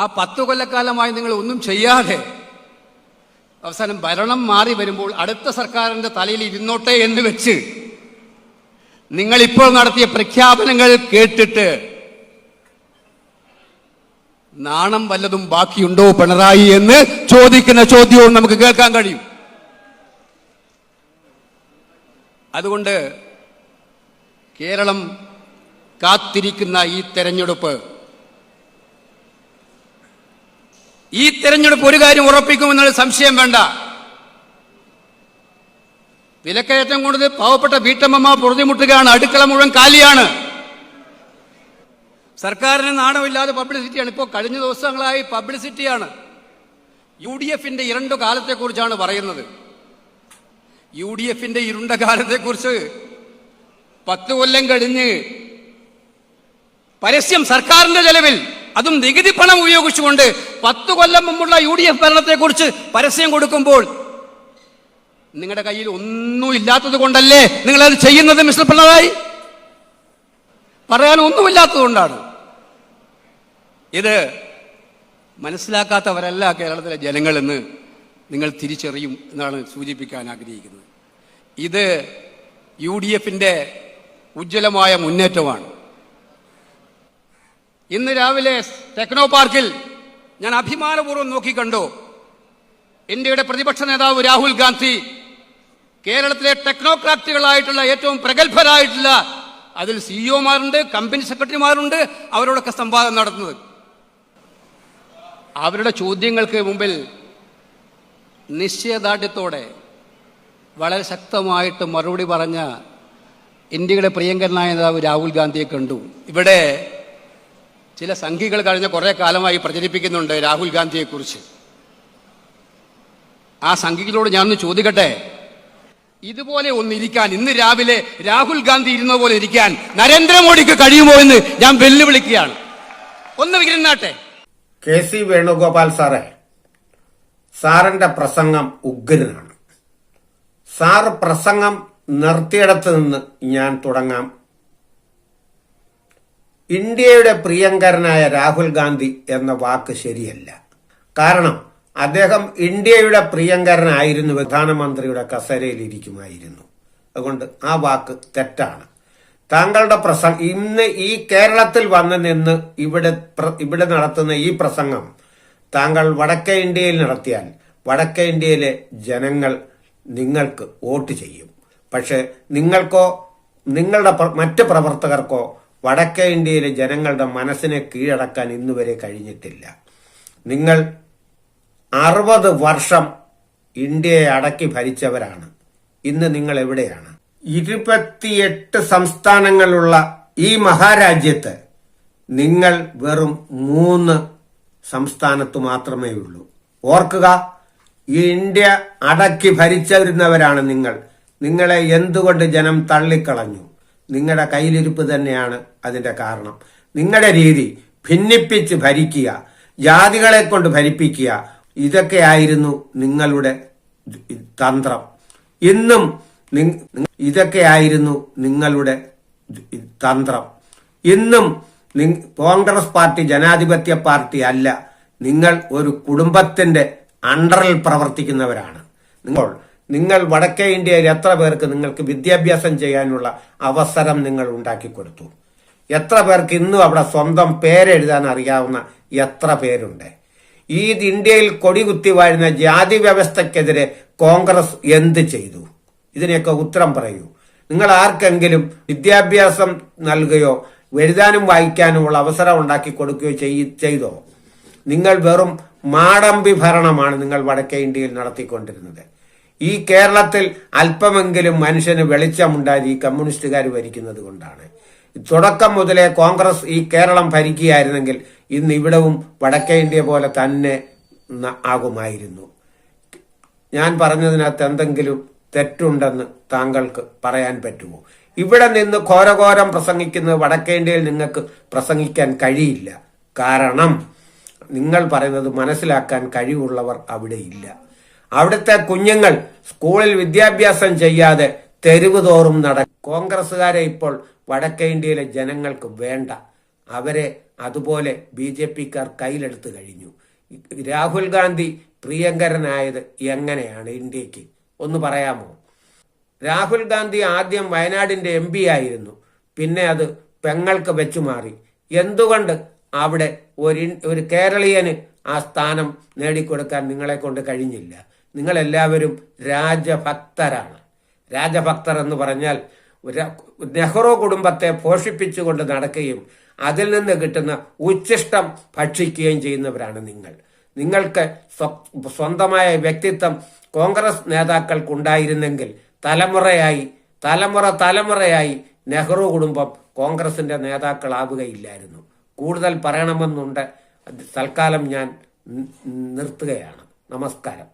ആ 10 കൊല്ലക്കാലമായി നിങ്ങൾ ഒന്നും ചെയ്യാതെ അവസാനം ഭരണം മാറി വരുമ്പോൾ അടുത്ത സർക്കാരിന്റെ തലയിൽ ഇരുന്നോട്ടെ എന്ന് വെച്ച് നിങ്ങൾ ഇപ്പോൾ നടത്തിയ പ്രഖ്യാപനങ്ങൾ കേട്ടിട്ട് നാണം വല്ലതും ബാക്കിയുണ്ടോ പിണറായി എന്ന് ചോദിക്കുന്ന ചോദ്യവും നമുക്ക് കേൾക്കാൻ കഴിയും. അതുകൊണ്ട് കേരളം കാത്തിരിക്കുന്ന ഈ തെരഞ്ഞെടുപ്പ് ഒരു കാര്യം ഉറപ്പിക്കുമെന്നുള്ള സംശയം വേണ്ട. വിലക്കയറ്റം കൊണ്ട് പാവപ്പെട്ട വീട്ടമ്മമാർ പൊറുതിമുട്ടുകയാണ്. അടുക്കള മുഴുവൻ കാലിയാണ്. സർക്കാരിന് നാണമില്ലാതെ പബ്ലിസിറ്റിയാണ്. ഇപ്പോൾ കഴിഞ്ഞ ദിവസങ്ങളായി പബ്ലിസിറ്റിയാണ്. UDF ഇരുണ്ട കാലത്തെക്കുറിച്ചാണ് പറയുന്നത്. UDF ഇരുണ്ട കാലത്തെക്കുറിച്ച് 10 കൊല്ലം കഴിഞ്ഞ് പരസ്യം സർക്കാരിന്റെ ചെലവിൽ, അതും നികുതി പണം ഉപയോഗിച്ചുകൊണ്ട് 10 കൊല്ലം മുമ്പുള്ള UDF ഭരണത്തെക്കുറിച്ച് പരസ്യം കൊടുക്കുമ്പോൾ നിങ്ങളുടെ കയ്യിൽ ഒന്നും ഇല്ലാത്തത് കൊണ്ടല്ലേ നിങ്ങളത് ചെയ്യുന്നത് മിസ്റ്റർ പിണറായി? പറയാൻ ഒന്നുമില്ലാത്തത് കൊണ്ടാണ്. ഇത് മനസ്സിലാക്കാത്തവരല്ല കേരളത്തിലെ ജനങ്ങളെന്ന് നിങ്ങൾ തിരിച്ചറിയും എന്നാണ് സൂചിപ്പിക്കാൻ ആഗ്രഹിക്കുന്നത്. ഇത് UDF ഉജ്ജ്വലമായ മുന്നേറ്റമാണ്. ഇന്ന് രാവിലെ ടെക്നോ പാർക്കിൽ ഞാൻ അഭിമാനപൂർവ്വം നോക്കിക്കണ്ടു. ഇന്ത്യയുടെ പ്രതിപക്ഷ നേതാവ് രാഹുൽ ഗാന്ധി കേരളത്തിലെ ടെക്നോക്രാറ്റുകളായിട്ടുള്ള ഏറ്റവും പ്രഗത്ഭരായിട്ടുള്ള അതിൽ സിഇഒമാരുണ്ട്, കമ്പനി സെക്രട്ടറിമാരുണ്ട്, അവരോടൊക്കെ സംവാദം നടത്തുന്നത്. അവരുടെ ചോദ്യങ്ങൾക്ക് മുമ്പിൽ നിശ്ചയദാർഢ്യത്തോടെ വളരെ ശക്തമായിട്ട് മറുപടി പറഞ്ഞ ഇന്ത്യയുടെ പ്രിയങ്കരനായ നേതാവ് രാഹുൽ ഗാന്ധിയെ കണ്ടു. ഇവിടെ ചില സംഘികൾ കഴിഞ്ഞ കുറെ കാലമായി പ്രചരിപ്പിക്കുന്നുണ്ട് രാഹുൽ ഗാന്ധിയെക്കുറിച്ച്. ആ സംഘികളോട് ഞാനൊന്ന് ചോദിക്കട്ടെ, ഇതുപോലെ ഒന്നിരിക്കാൻ, ഇന്ന് രാവിലെ രാഹുൽ ഗാന്ധി ഇരുന്ന പോലെ ഇരിക്കാൻ നരേന്ദ്രമോദിക്ക് കഴിയുമോ എന്ന് ഞാൻ വെല്ലുവിളിക്കുകയാണ്. ഒന്ന് ഇരുന്നാട്ടെ. KC വേണുഗോപാൽ സാറിന്റെ പ്രസംഗം ഉഗ്രനാണ്. സാർ പ്രസംഗം നിർത്തിയിടത്ത് നിന്ന് ഞാൻ തുടങ്ങാം. ഇന്ത്യയുടെ പ്രിയങ്കരനായ രാഹുൽ ഗാന്ധി എന്ന വാക്ക് ശരിയല്ല. കാരണം അദ്ദേഹം ഇന്ത്യയുടെ പ്രിയങ്കരനായിരുന്നു, പ്രധാനമന്ത്രിയുടെ കസേരയിൽ ഇരിക്കുമായിരുന്നു. അതുകൊണ്ട് ആ വാക്ക് തെറ്റാണ്. താങ്കളുടെ ഇന്ന് ഈ കേരളത്തിൽ വന്നു നിന്ന് ഇവിടെ നടത്തുന്ന ഈ പ്രസംഗം താങ്കൾ വടക്കേ ഇന്ത്യയിൽ നടത്തിയാൽ വടക്കേ ഇന്ത്യയിലെ ജനങ്ങൾ നിങ്ങൾക്ക് വോട്ട് ചെയ്യും. പക്ഷെ നിങ്ങൾക്കോ നിങ്ങളുടെ മറ്റ് പ്രവർത്തകർക്കോ വടക്കേ ഇന്ത്യയിലെ ജനങ്ങളുടെ മനസ്സിനെ കീഴടക്കാൻ ഇന്നുവരെ കഴിഞ്ഞിട്ടില്ല. നിങ്ങൾ 60 വർഷം ഇന്ത്യയെ അടക്കി ഭരിച്ചവരാണ്. ഇന്ന് നിങ്ങൾ എവിടെയാണ്? 28 സംസ്ഥാനങ്ങളുള്ള ഈ മഹാരാജ്യത്ത് നിങ്ങൾ വെറും 3 സംസ്ഥാനത്ത് മാത്രമേ ഉള്ളൂ. ഓർക്കുക, ഈ ഇന്ത്യ അടക്കി ഭരിച്ചിരുന്നവരാണ് നിങ്ങൾ. നിങ്ങളെ എന്തുകൊണ്ട് ജനം തള്ളിക്കളഞ്ഞു? നിങ്ങളുടെ കയ്യിലിരിപ്പ് തന്നെയാണ് അതിന്റെ കാരണം. നിങ്ങളുടെ രീതി ഭിന്നിപ്പിച്ച് ഭരിക്കുക, ജാതികളെ കൊണ്ട് ഭരിപ്പിക്കുക, ഇതൊക്കെയായിരുന്നു നിങ്ങളുടെ തന്ത്രം. ഇന്നും ഇതൊക്കെയായിരുന്നു നിങ്ങളുടെ തന്ത്രം. ഇന്നും കോൺഗ്രസ് പാർട്ടി ജനാധിപത്യ പാർട്ടി അല്ല. നിങ്ങൾ ഒരു കുടുംബത്തിന്റെ അണ്ടറിൽ പ്രവർത്തിക്കുന്നവരാണ്. നിങ്ങൾ വടക്കേ ഇന്ത്യയിൽ എത്ര പേർക്ക് നിങ്ങൾക്ക് വിദ്യാഭ്യാസം ചെയ്യാനുള്ള അവസരം നിങ്ങൾ ഉണ്ടാക്കി കൊടുത്തു? എത്ര പേർക്ക് ഇന്നും അവിടെ സ്വന്തം പേരെഴുതാൻ അറിയാവുന്ന എത്ര പേരുണ്ട്? ഈ ഇന്ത്യയിൽ കൊടികുത്തി വാഴുന്ന ജാതി വ്യവസ്ഥക്കെതിരെ കോൺഗ്രസ് എന്ത് ചെയ്തു? ഇതിനെയൊക്കെ ഉത്തരം പറയൂ. നിങ്ങൾ ആർക്കെങ്കിലും വിദ്യാഭ്യാസം നൽകുകയോ എഴുതാനും വായിക്കാനുമുള്ള അവസരം ഉണ്ടാക്കി കൊടുക്കുകയോ ചെയ്തോ? നിങ്ങൾ വെറും മാടമ്പി ഭരണമാണ് നിങ്ങൾ വടക്കേ ഇന്ത്യയിൽ നടത്തിക്കൊണ്ടിരുന്നത്. ഈ കേരളത്തിൽ അല്പമെങ്കിലും മനുഷ്യന് വെളിച്ചമുണ്ടായത് ഈ കമ്മ്യൂണിസ്റ്റുകാർ ഭരിക്കുന്നത് കൊണ്ടാണ്. തുടക്കം മുതലേ കോൺഗ്രസ് ഈ കേരളം ഭരിക്കുകയായിരുന്നെങ്കിൽ ഇന്ന് ഇവിടവും വടക്കേ ഇന്ത്യ പോലെ തന്നെ ആകുമായിരുന്നു. ഞാൻ പറഞ്ഞതിനകത്ത് എന്തെങ്കിലും തെറ്റുണ്ടെന്ന് താങ്കൾക്ക് പറയാൻ പറ്റുമോ? ഇവിടെ നിന്ന് ഘോരഘോരം പ്രസംഗിക്കുന്നത് വടക്കേ ഇന്ത്യയിൽ നിങ്ങൾക്ക് പ്രസംഗിക്കാൻ കഴിയില്ല. കാരണം നിങ്ങൾ പറയുന്നത് മനസ്സിലാക്കാൻ കഴിവുള്ളവർ അവിടെ ഇല്ല. അവിടുത്തെ കുഞ്ഞുങ്ങൾ സ്കൂളിൽ വിദ്യാഭ്യാസം ചെയ്യാതെ തെരുവ് തോറും കോൺഗ്രസുകാരെ ഇപ്പോൾ വടക്കേ ഇന്ത്യയിലെ ജനങ്ങൾക്ക് വേണ്ട. അവരെ അതുപോലെ BJPക്കാർ കയ്യിലെടുത്ത് കഴിഞ്ഞു. രാഹുൽ ഗാന്ധി പ്രിയങ്കരനായത് എങ്ങനെയാണ് ഇന്ത്യക്ക് ഒന്ന് പറയാമോ? രാഹുൽ ഗാന്ധി ആദ്യം വയനാടിന്റെ MP ആയിരുന്നു, പിന്നെ അത് പെങ്ങൾക്ക് വെച്ചു മാറി. എന്തുകൊണ്ട് അവിടെ ഒരു കേരളീയന് ആ സ്ഥാനം നേടിക്കൊടുക്കാൻ നിങ്ങളെ കൊണ്ട് കഴിഞ്ഞില്ല? നിങ്ങളെല്ലാവരും രാജഭക്തരാണ്. രാജഭക്തർ എന്ന് പറഞ്ഞാൽ നെഹ്റു കുടുംബത്തെ പോഷിപ്പിച്ചുകൊണ്ട് നടക്കുകയും അതിൽ നിന്ന് കിട്ടുന്ന ഉച്ഛിഷ്ടം ഭക്ഷിക്കുകയും ചെയ്യുന്നവരാണ് നിങ്ങൾ. നിങ്ങൾക്ക് സ്വന്തമായ വ്യക്തിത്വം കോൺഗ്രസ് നേതാക്കൾക്കുണ്ടായിരുന്നെങ്കിൽ തലമുറയായി നെഹ്റു കുടുംബം കോൺഗ്രസിന്റെ നേതാക്കളാവുകയില്ലായിരുന്നു. കൂടുതൽ പറയണമെന്നുണ്ട്. തൽക്കാലം ഞാൻ നിർത്തുകയാണ്. നമസ്കാരം.